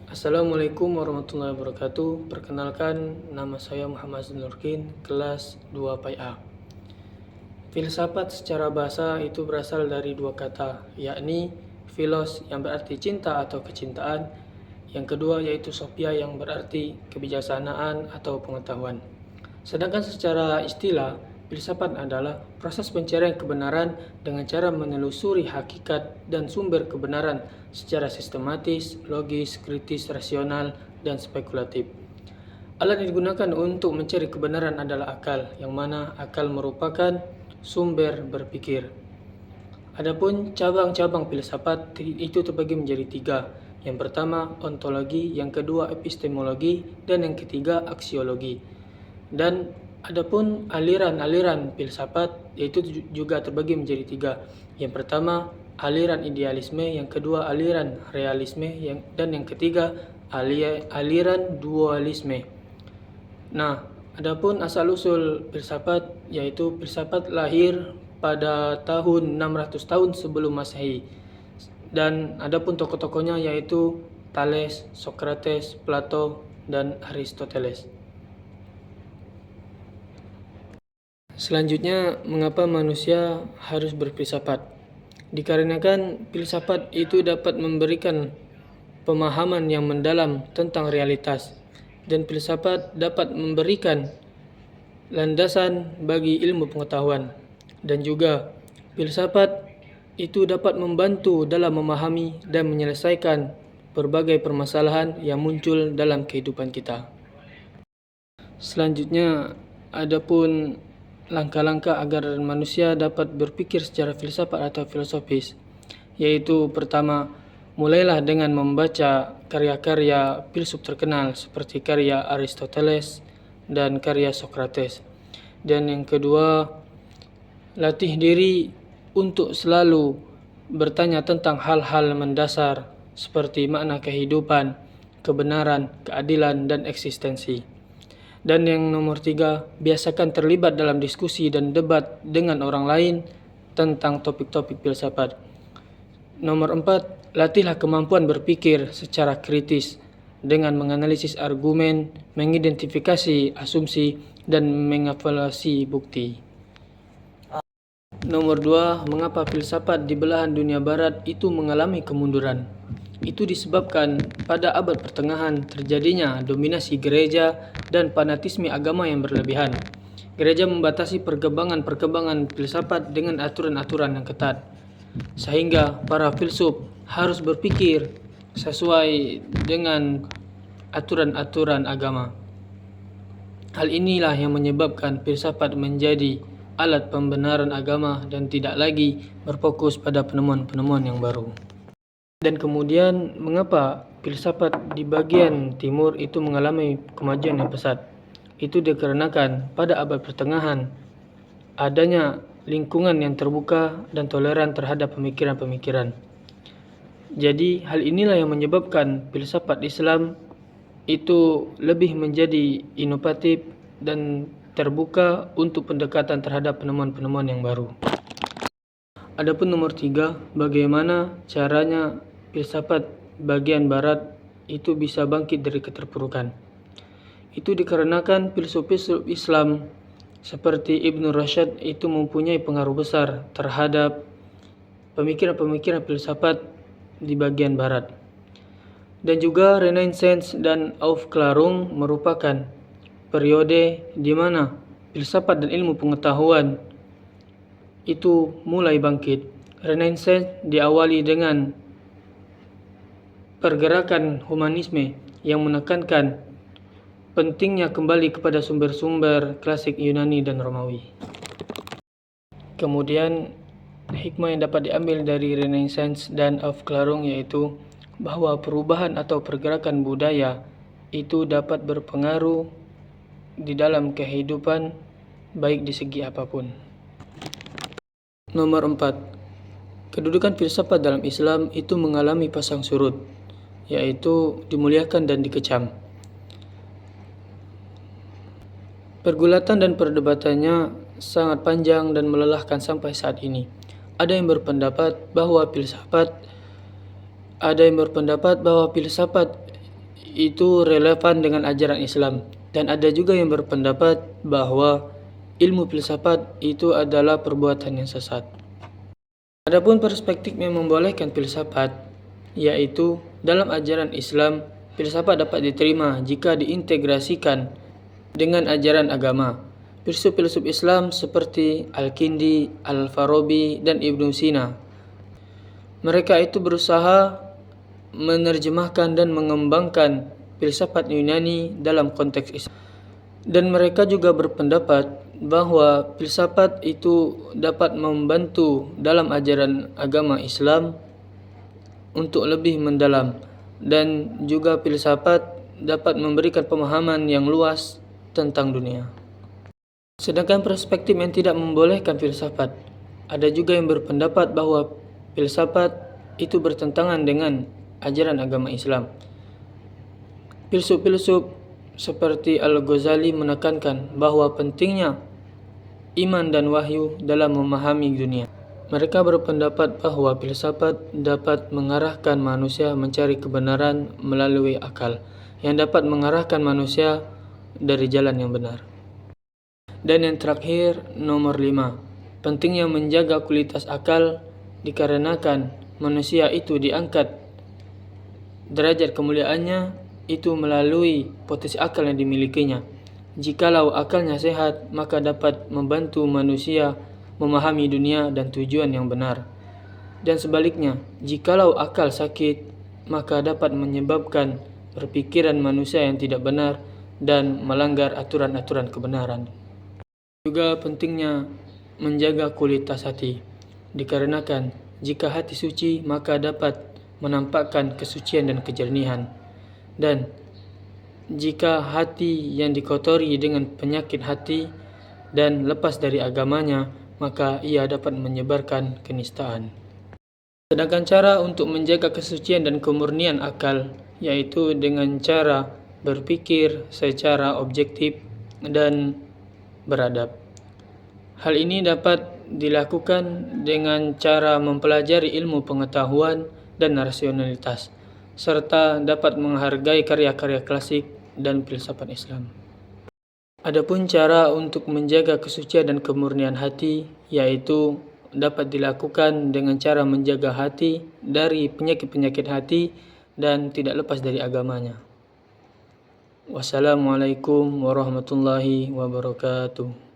Assalamualaikum warahmatullahi wabarakatuh. Perkenalkan, nama saya Muhammad Nurkin, kelas 2 PA. Filsafat secara bahasa itu berasal dari dua kata, yakni philos yang berarti cinta atau kecintaan, yang kedua yaitu sophia yang berarti kebijaksanaan atau pengetahuan. Sedangkan secara istilah, filsafat adalah proses pencarian kebenaran dengan cara menelusuri hakikat dan sumber kebenaran secara sistematis, logis, kritis, rasional, dan spekulatif. Alat yang digunakan untuk mencari kebenaran adalah akal, yang mana akal merupakan sumber berpikir. Adapun cabang-cabang filsafat itu terbagi menjadi tiga. Yang pertama ontologi, yang kedua epistemologi, dan yang ketiga aksiologi. Dan adapun aliran-aliran filsafat yaitu juga terbagi menjadi tiga. Yang pertama aliran idealisme, yang kedua aliran realisme, dan yang ketiga aliran dualisme. Nah, adapun asal-usul filsafat yaitu filsafat lahir pada tahun 600 tahun sebelum Masehi. Dan adapun tokoh-tokohnya yaitu Thales, Socrates, Plato, dan Aristoteles. Selanjutnya, mengapa manusia harus berfilsafat? Dikarenakan filsafat itu dapat memberikan pemahaman yang mendalam tentang realitas, dan filsafat dapat memberikan landasan bagi ilmu pengetahuan, dan juga filsafat itu dapat membantu dalam memahami dan menyelesaikan berbagai permasalahan yang muncul dalam kehidupan kita. Selanjutnya, adapun langkah-langkah agar manusia dapat berpikir secara filsafat atau filosofis, yaitu pertama, mulailah dengan membaca karya-karya filsuf terkenal seperti karya Aristoteles dan karya Socrates. Dan yang kedua, latih diri untuk selalu bertanya tentang hal-hal mendasar seperti makna kehidupan, kebenaran, keadilan, dan eksistensi. Dan yang nomor 3, biasakan terlibat dalam diskusi dan debat dengan orang lain tentang topik-topik filsafat. Nomor 4, latihlah kemampuan berpikir secara kritis dengan menganalisis argumen, mengidentifikasi asumsi, dan mengevaluasi bukti. Nomor 2, mengapa filsafat di belahan dunia barat itu mengalami kemunduran? Itu disebabkan pada abad pertengahan terjadinya dominasi gereja dan fanatisme agama yang berlebihan. Gereja membatasi perkembangan filsafat dengan aturan-aturan yang ketat, sehingga para filsuf harus berpikir sesuai dengan aturan-aturan agama. Hal inilah yang menyebabkan filsafat menjadi alat pembenaran agama dan tidak lagi berfokus pada penemuan-penemuan yang baru. Dan kemudian mengapa filsafat di bagian timur itu mengalami kemajuan yang pesat? Itu dikarenakan pada abad pertengahan adanya lingkungan yang terbuka dan toleran terhadap pemikiran-pemikiran. Jadi hal inilah yang menyebabkan filsafat Islam itu lebih menjadi inovatif dan terbuka untuk pendekatan terhadap penemuan-penemuan yang baru. Adapun nomor 3, bagaimana caranya filsafat bagian barat itu bisa bangkit dari keterpurukan? Itu dikarenakan filsuf-filsuf Islam seperti Ibn Rushd itu mempunyai pengaruh besar terhadap pemikiran-pemikiran filsafat di bagian barat. Dan juga Renaissance dan Aufklärung merupakan periode di mana filsafat dan ilmu pengetahuan itu mulai bangkit. Renaissance diawali dengan pergerakan humanisme yang menekankan pentingnya kembali kepada sumber-sumber klasik Yunani dan Romawi. Kemudian hikmah yang dapat diambil dari Renaissance dan Aufklärung yaitu bahwa perubahan atau pergerakan budaya itu dapat berpengaruh di dalam kehidupan baik di segi apapun. Nomor 4, kedudukan filsafat dalam Islam itu mengalami pasang surut, yaitu dimuliakan dan dikecam. Pergulatan dan perdebatannya sangat panjang dan melelahkan sampai saat ini. Ada yang berpendapat bahwa filsafat itu relevan dengan ajaran Islam, dan ada juga yang berpendapat bahwa ilmu filsafat itu adalah perbuatan yang sesat. Adapun perspektif yang membolehkan filsafat, yaitu dalam ajaran Islam, filsafat dapat diterima jika diintegrasikan dengan ajaran agama. Filsuf-filsuf Islam seperti Al-Kindi, Al-Farabi, dan Ibnu Sina, mereka itu berusaha menerjemahkan dan mengembangkan filsafat Yunani dalam konteks Islam. Dan mereka juga berpendapat bahwa filsafat itu dapat membantu dalam ajaran agama Islam untuk lebih mendalam, dan juga filsafat dapat memberikan pemahaman yang luas tentang dunia. Sedangkan perspektif yang tidak membolehkan filsafat, ada juga yang berpendapat bahwa filsafat itu bertentangan dengan ajaran agama Islam. Filsuf-filsuf seperti Al-Ghazali menekankan bahwa pentingnya iman dan wahyu dalam memahami dunia. Mereka berpendapat bahwa filsafat dapat mengarahkan manusia mencari kebenaran melalui akal, yang dapat mengarahkan manusia dari jalan yang benar. Dan yang terakhir, nomor 5, pentingnya menjaga kualitas akal dikarenakan manusia itu diangkat derajat kemuliaannya itu melalui potensi akal yang dimilikinya. Jikalau akalnya sehat, maka dapat membantu manusia memahami dunia dan tujuan yang benar. Dan sebaliknya, jikalau akal sakit, maka dapat menyebabkan perpikiran manusia yang tidak benar dan melanggar aturan-aturan kebenaran. Juga pentingnya menjaga kualitas hati, dikarenakan jika hati suci, maka dapat menampakkan kesucian dan kejernihan. Dan jika hati yang dikotori dengan penyakit hati dan lepas dari agamanya, maka ia dapat menyebarkan kenistaan. Sedangkan cara untuk menjaga kesucian dan kemurnian akal, yaitu dengan cara berpikir secara objektif dan beradab. Hal ini dapat dilakukan dengan cara mempelajari ilmu pengetahuan dan rasionalitas, serta dapat menghargai karya-karya klasik dan filsafat Islam. Adapun cara untuk menjaga kesucian dan kemurnian hati, yaitu dapat dilakukan dengan cara menjaga hati dari penyakit-penyakit hati dan tidak lepas dari agamanya. Wassalamualaikum warahmatullahi wabarakatuh.